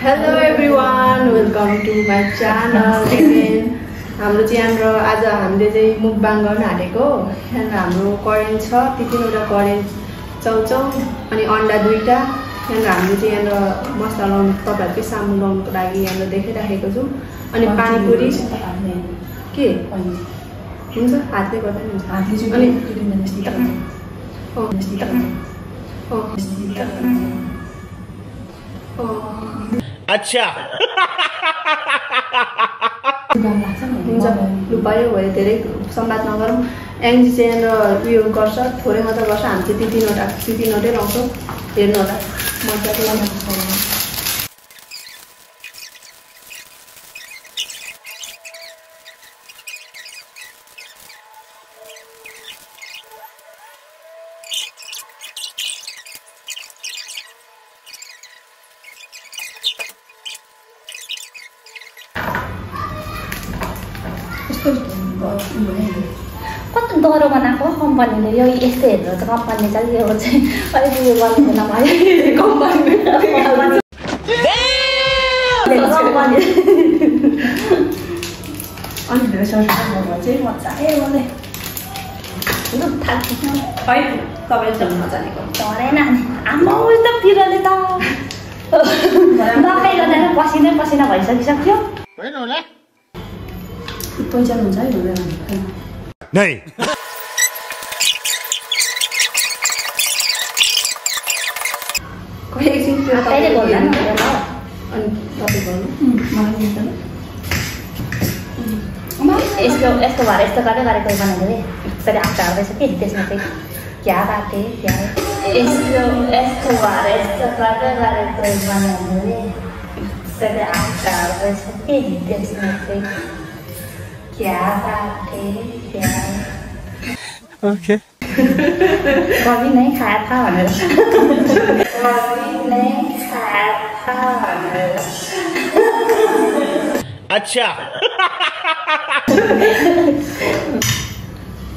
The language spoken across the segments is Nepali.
Hello everyone, welcome to my channel again. हाम्रो च्यानल आज हामीले चाहिँ मुकबाङ गर्न आँटेको यहाँ हाम्रो करेन्ट छ तीनवटा करेन्ट चाउचाउ अनि अन्डा दुईटा यहाँ हामीले चाहिँ यहाँ मसला लाउनु तपाईहरुकै सामु लाउनुको लागि यहाँ देखाइराखेको छु अनि पानीपुरी के हुन्छ हातले गर्दा नि हुन्छ हातले चाहिँ अनि अच्छा हुन्छ लु भयो भयो धेरै संवाद नगरौँ एनजी चाहिँ उयो गर्छ थोरै मात्र गर्छ हामी चाहिँ तीनवटै लाउँछौँ हेर्नु होला मजाले लाउनु कस्तो डह्रो बनाएको कम्पनीले यो यस्तो हेरेर चाहिँ कम्पनीले चाहिँ यो चाहिँ अलिक उयो गर्दैन भयो अनि धेरै सर्टिफिकेट चाहिँ मजाले गर्दै लु थाल्छ खै तपाईँले चल्नु नजानेको चढेन आम्मा उयो त पिरोले त दबाई गर्दा पसिनै पसिना भइसकिसक्यो होइन होला पैसा हुन्छ है हुँदैन नहीं खोइ एकछिन त्यो तपाईँले गर्दा नि अनि तपाईँ गर्नु मलाई दिँदैन यस्तो यस्तो भएर यस्तो गर्दै गरेको बनाएको रे यसरी आँटा हाल्दैछ कि त्यसमा चाहिँ क्या काटे क्या यस्तो यस्तो भएर यस्तो गर्दै गरेको बनाएको रे यसरी आँटा हाल्दैछ कि त्यसमा चाहिँ क्या काटे क्या ओके कभी नहीं खाया था भनेर कभी नहीं खाया था भनेर अच्छा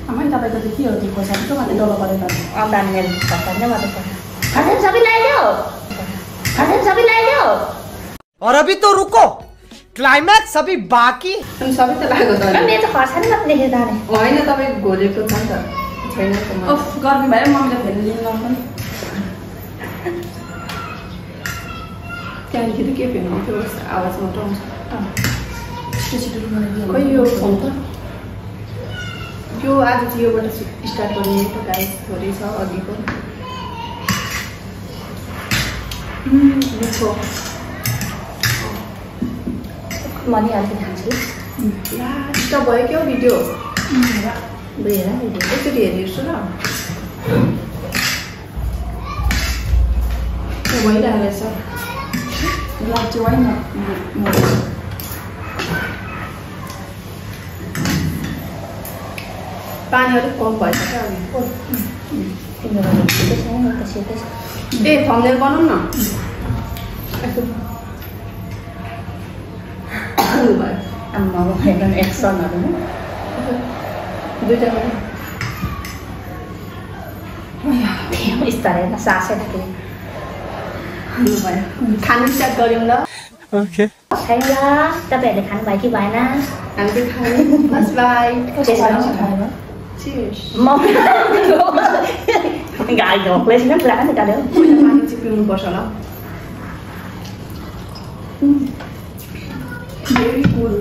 आमै तपाईको चाहिँ के हो त्यो पैसा के मात्रै डल्लो गरेर अन्डा मेरो खर्च मात्रै पर्छ खाने सबै ल्याइदेऊ खाने सबै ल्याइदेऊ और अभी तो रुको क्लाइमैक्स अभी बाकी अनि सबै त लाग्यो त अनि मेरो खर्च नि मात्रै लेखेर जाने होइन तपाईँ घोलेको छ नि त छैन ओफ गर्मी भयो मम्मीले फेरि लिनु पनि त्यहाँदेखि के फेर्नु त्यो आवाज मात्र आउँछ छिटो बनाइदिनु खोइ यो फोन त यो आज चाहिँ योबाट स्टार्ट गर्ने त गाइस थोरै छ अघिको मिठो मनी अलिक खान्छु ला स्टप भयो क्या भिडियो बुझेर एकचोटि हेर्छु ल भइरहेको रहेछ लाग्छ होइन पानी अलिक कम भएछ क्या अघि तिम्रो छिटो छैन त छिटो छ ए थम्नेल बनाउँ न भयो आम्मा हेर्नु एक्सनहरू दुईटा स्तरै सासै থাকে भयो खानु स्टार्ट गऱ्यौँ ल ओके छैन तपाईँहरूले खानुभयो कि भएन हामी चाहिँ खायौँ बस बाई गाई घोक्लै छैन पुरा निकाल्यो पानी चाहिँ पिउनुपर्छ होला भेरी कुल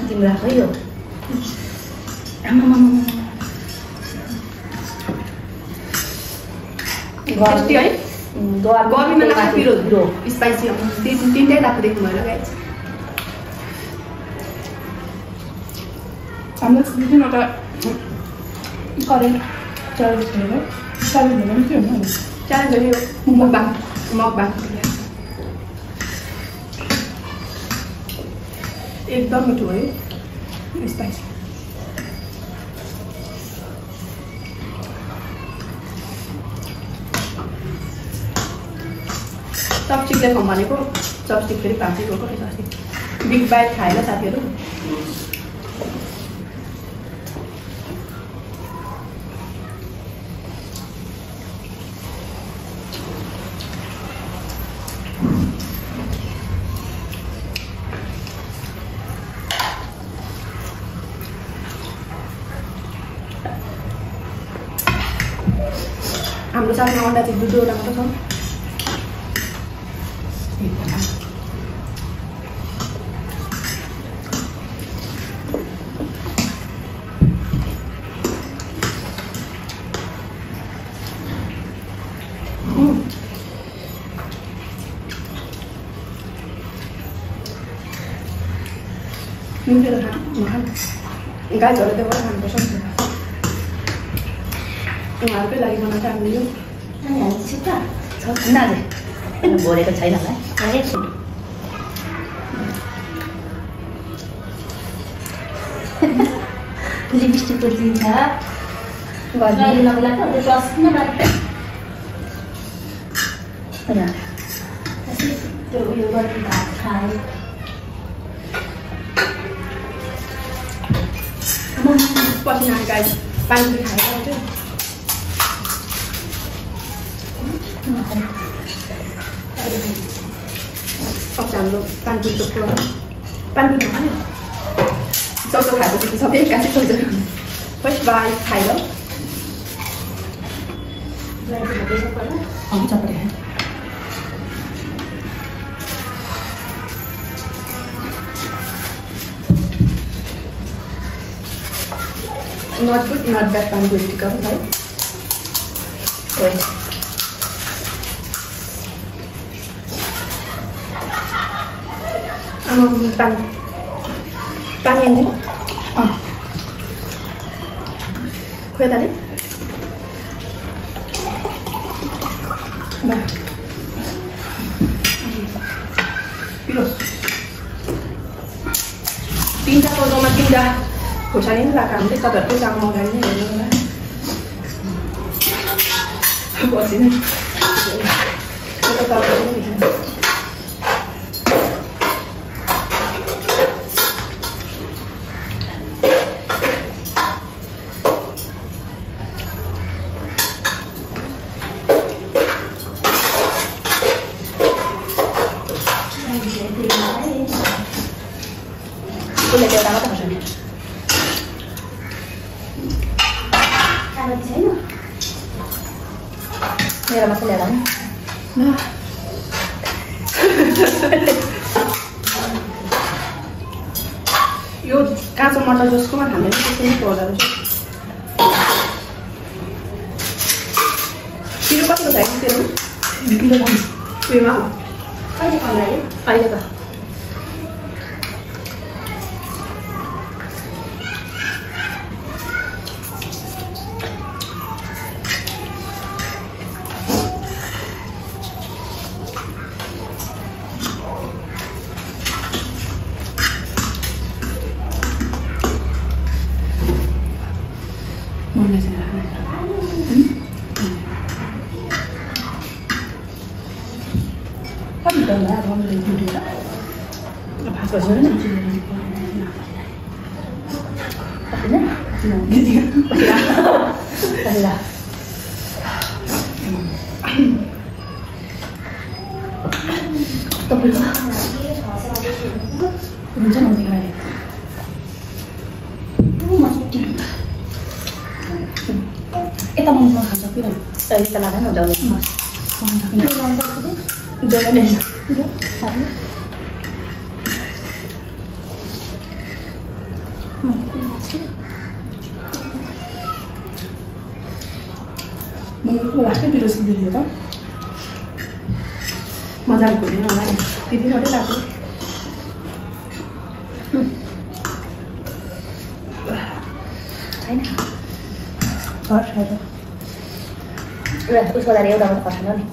तिम्रो खै हो टेस्टी है गर्मीमा लाग्छ पिरो स्पाइसी तिनटै लाग्छ देख्नु भयो गाइस हाम्रो दुईवटा करेन्ट चल्दैछ है चल्दैन पनि के हुन्छ च्यालेन्ज हो यो मकबाङ एकदम मिठो है स्पाइसी चपस्टिकले खाउँ भनेको चपस्टिक फेरि भाँच्दै गएको रहेछ अस्ति बिग बाइट खाएर साथीहरू हाम्रो साथमा अन्डा चाहिँ 2 मात्र छ गाईहरू त्यो पनि खानुपर्छ उहाँहरूकै लागि बनाएको हामीले यो भोरेको छैन होला लिपस्टिक दिन्छ त्यो उयो गरेर भात खाए पछि गाई पानी खाएर चाहिँ सक्छ हाम्रो पानीपुरीको पानीपुरी खाने चौचौ खाएपछि सबै एक्कासी चौचौ फर्स्ट बाई खाएर not good, not bad panipuri tikka पनि खायो पानी आउँदैन खोइ ताले तीनटा सौदामा 3टा खोर्सानी पनि राखेको हामीले तपाईँहरूको काम मगाएर नै हेर्नु होला बसी नै मेरा मसाला डाल यो काँचो मटर जसकोमा हामीले त्यसै नै पर्दो रहेछ किलो कतिको छ तेरो किलो उयोमा कहिले खानु अहिले त मजाले घुमेर होला नि त्यति मात्रै लाग्यो छैन उसको लागि एउटा मात्रै खर्च नि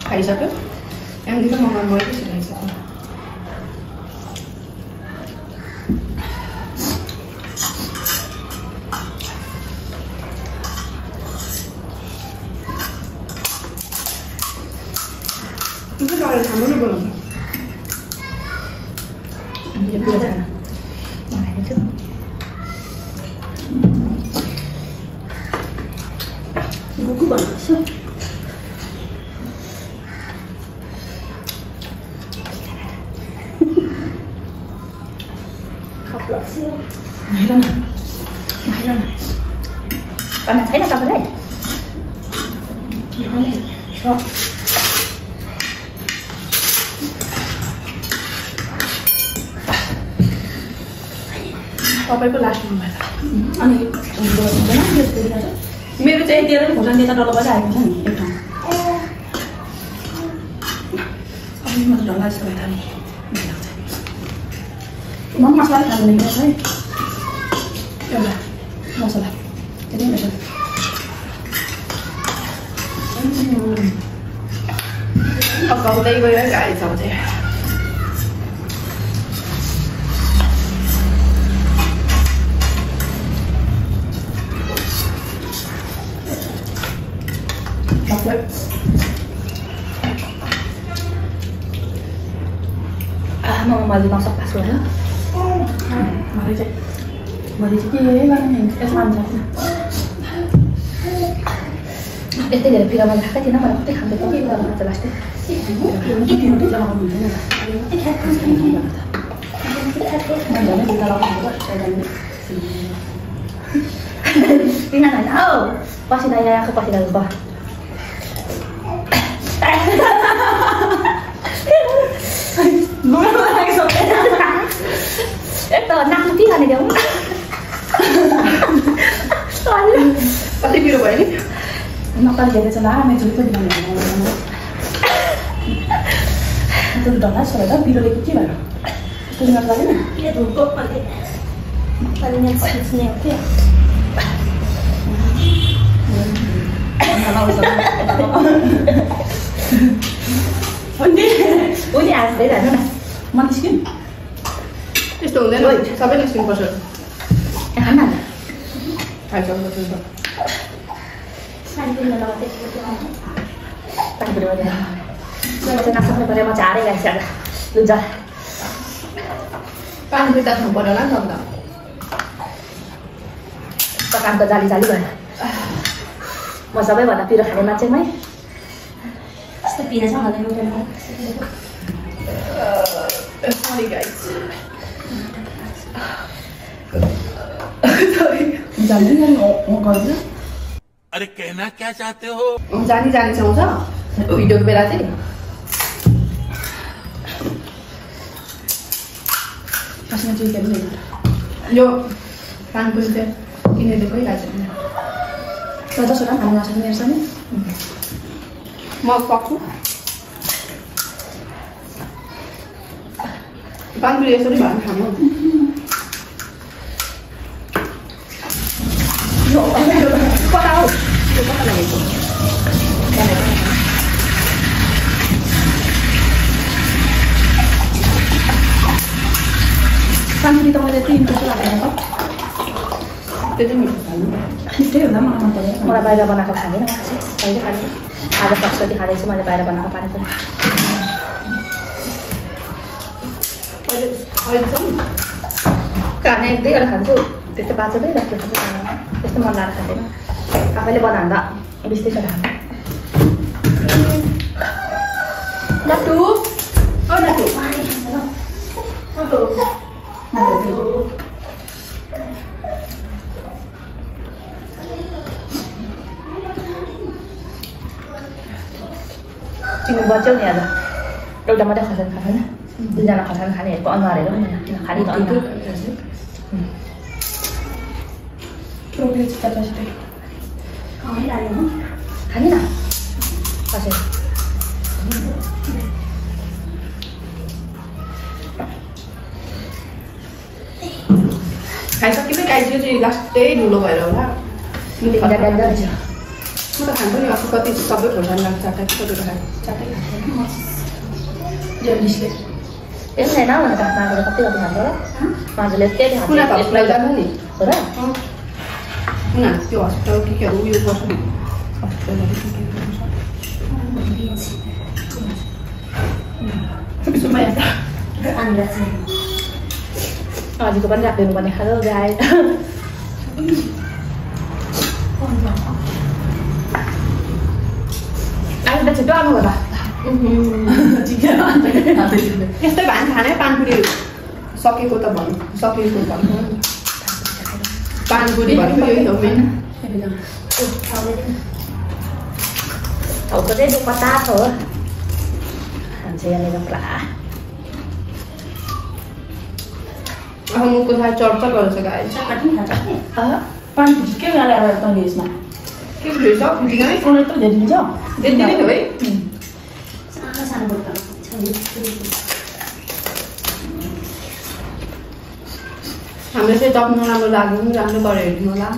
खाइसक्यो यहाँदेखि मगाउनु गयो त्यसरी खाइसक्यो हाम्रो नै बोलाउँछ हामीले पुराना मगाएको छु बुकु भन्छु खप्ला हेर न पानी छैन तपाईँलाई तपाईँको लास्ट भएर अनि मेरो चाहिँ दिएर नि खोर्सानी दिएर डल्लो बजाइ आएको छ नि एक ठाउँ अनि म ढल्ला जस्तो भएर नि मम मसला खानु है एउटा मसला त्यति नै पकाउँदै गयो गाडी चलाउँदै मैले नसक पास गरेर मैले चाहिँ के गर्ने यसमा हुन्छ यस्तै धेरै पिरो मैले खाएकै थिएन मलाई कति खाँदै कति गर्नु पर्छ लास्टै होइन हौ पसिना यहाँ आएको पसिना ग एक त नाच्नु के खाने देऊ कति पिरो भयो नि नक्कल धेरै छ ला मेरो झुल पनि त्यो ढल्ला छ त पिरोले के भयो यस्तो दिन लागेन के धुलको पनि छिच्ने हो के उनी हाँस्दै जानु न म निस्किन त्यस्तो हुँदैन सबै निस्किनुपर्छ खाना खाइसक्नुपर्छ पानी पनि लगाउँदै पानी पनि लगाउँदै नसक्नु पऱ्यो म चाहिँ हारै गाइसक्दा हुन्छ पानी पनि तात्नु पऱ्यो होला नि त कामको जाली जाली भयो म सबैभन्दा पिरो खाने मान्छेमै यस्तो पिरो छ Sorry guys. जानी जानी वो कर दे अरे कहना क्या चाहते हो जानी जानी से होता वीडियो पे लाते कसम चीज कर ले जो पान पुरी से इन्हें देखो ही लाते हैं तो सुना हम लाते हैं ऐसा नहीं मैं पाकू पान पुरी ऐसा नहीं बांध खाना No, parau. Eu vou falar isso. Kan kita mau lihat itu apa? Itu nih. Itu ya nama apa ya? Mulai bayar apa nak खाने ना bayar खाने. Ada paksa di hari semua bayar apa nak panen tu. Karena itu kalau kan tu, itu baca tu dah kita त्यस्तो मन लाग्छ खाँदैन आफैले बनाउँदा बिस्दै छ खाँदा नटु ओ नटु तिमी बच्यौ नि आज एउटा मात्रै खर्सानी खाँदैन दुईजना खर्सानी खानेहरूको अनुहारहरू खाने त अन्त Probably it's better to take. खाने ना कसरी खाइसकेपछि गाइस यो चाहिँ लास्टै ढुलो भएर होला म त खान्छु नि अस्ति कति सबै खोर्सानी लाग्छ चारवटा कति खान्छ चारवटा जल्दीले त्यही छैन भने त माघले कति कति खान्छ होला माघले त्यही खान्छ कुना भातलाई जानु नि हो र ना त्यो हस्पिटल के उयो गर्छ नि हस्पिटलहरू के सुमाया त अन्डा चाहिँ आजको पनि राख्दिनु पर्ने खायो गाई अहिले त छिटो आउनु होला यस्तै भान खाने पानपुरी सकेको त भन्नु सकेको भन्नु पानीपुरी भनेको यही हो main Hậu có đấy được qua ta thôi. Làm gì này gặp lạ. मुखको थाहा चर्चा गर्छ गाई पानी के ल्याएर तैँले यसमा के भेट्छ दिनै कुनै त भेटिन्छ त्यति नै हो है सानो सानो बोतल हामीले चाहिँ टप्नु राम्रो लाग्यो नि राम्रो गरेर हेर्नु होला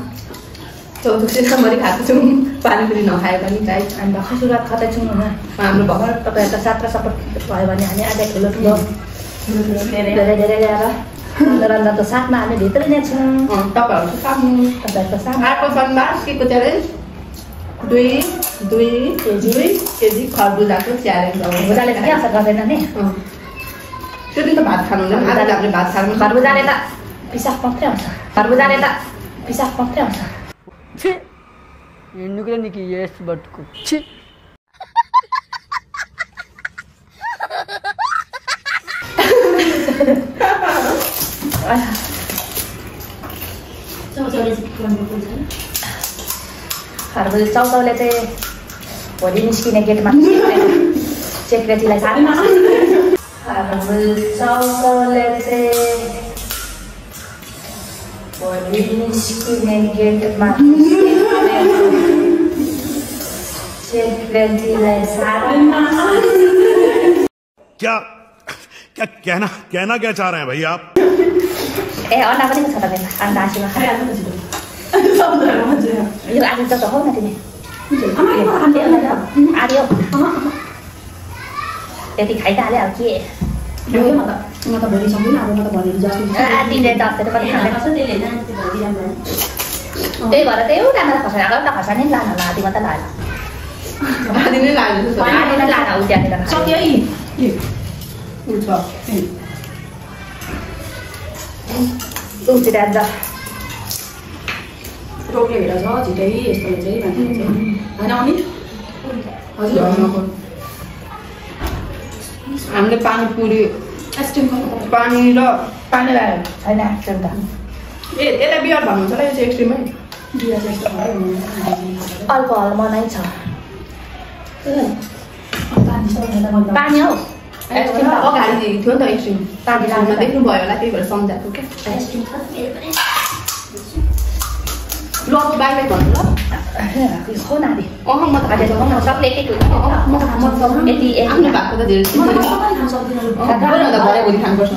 चौधुसी राम्ररी खाएको छौँ पानीपुरी नखाए पनि गाई अनि भर्खर सुरुवात खाँदै छौँ होइन हाम्रो भर्खर तपाईँहरू त साथ र सपोर्ट भयो भने हामी आज ठुलो ठुलो धेरै धेरै ल्याएर रन्जन त साथमा हामी भित्रै नै छौँ तपाईँहरूको साथमा तपाईँहरूको साथ अर्को शनिबार केको च्यालेन्ज 2 केजी खरबुजाको च्यालेन्ज अब खरबुजाले के असर गर्दैन नि त्यो दिन त भात खानु हुँदैन आज हामीले भात खानु खरबुजाले त पिसाब मात्रै आउँछ खरबुजाले त पिसाब मात्रै आउँछ ఛీ ఎందుకురా నీకు ఏసు బతుకు ఛీ चौचौले चाहिँ भोलि निस्किने गेटमा सेक्रेटरीलाई साथ चौचौले चाहिँ भोलि निस्किने गेटमा सेक्रेटरीलाई साथ क्या क्या कहना क्या चाह रहे हैं भाई आप ए अन्डा पनि छ तपाईँ अन्डा आशीमा यो आज त हो न तिमी आर्यो त्यति खाइहाल्यो अब के म त भोलि सक्दिनँ अब म त भोलि जस्तो तिमीले त अस्ति त कति खाँदैन त्यही भएर त्यही एउटा खर्सानी अब त खर्सानी लान होला आधी मात्रै लानु आधी नै लाग्यो आधी नै लान उ त्यहाँनिर सक्यो उतिर आज रोगले हेर छ छिटै यस्तोले चाहिँ मान्छेले चाहिँ होइन आउने हजुर हामीले पानीपुरी आइसक्रिम पानी र पानी ल्यायो छैन एक्सट्रिम त ए यसलाई बियर भन्नुहुन्छ होला यो चाहिँ एक्सट्रिमै बिहा चाहिँ यस्तो अल्कोहल मनाइ छ पानी पानी हौ एक्सट्रिम त अगाडि दिएको थियो नि त एक्सट्रिम पानी लाग्न देख्नु भयो होला त्यही भएर सम्झाएको क्या ल बाई भन्नु ल हो नानी अह म त सबले एक एक यति आफ्नो भएको त धेरै भरे भोलि खानुपर्छ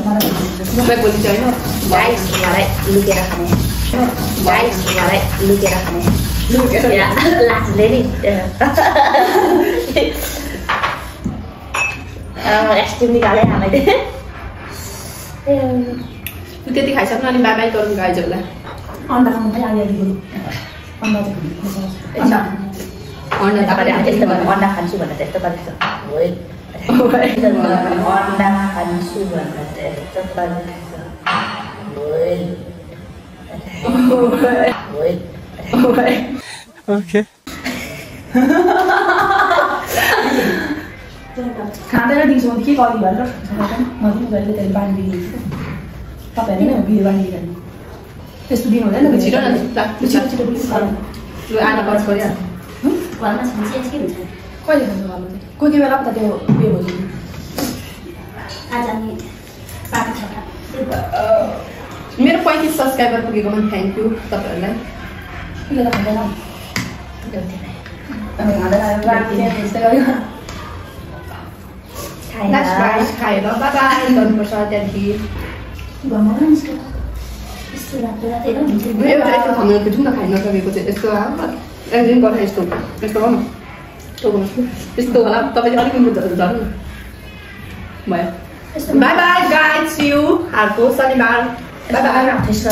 मोबाइल भोलि चाहिँ होइन गाइस मलाई लुकेर खाने गाइस मलाई लुकेर खाने लास्टले नि एक्सट्रिम निकाले हामीले त्यति खाइसक्नु अनि बाई गर्नु गाइजहरूलाई अन्डा खानु चाहिँ आइहाल्यो अन्डा चाहिँ अन्डा खान्छु भनेर त्यस्तो गरेको अन्डा खान्छु भनेर त्यस्तो ओके खाँदैन दिन्छु म के गरी भनेर म पनि जहिले त्यहाँ बानी दिन्छु तपाईँहरूले नै बिहे बानी दिनु त्यस्तो दिनु हुँदैन छिटो न छिटो लु आधा कच गरिहाल्छ घरमा छ के हुन्छ कहिले खान्छ घरमा चाहिँ कोही बेला पो त त्यो उयो भयो आज हामी पार्टी छ मेरो 35 सब्सक्राइबर पुगेकोमा थ्याङ्क यू तपाईँहरूलाई किन त खाँदैन नेक्स्ट प्राइस खाएर बाई गर्नुपर्छ त्यहाँदेखि घरमा यस्तो रातो रातो हुन्छ एउटा यस्तो खानुको जुन खाइ नसकेको चाहिँ यस्तो एकदिन गर्छ यस्तो यस्तो गर्नु यस्तो होला तपाईँले अलिक झर्नु भयो bye bye guys see you अर्को शनिबार बाई बाई त्यसो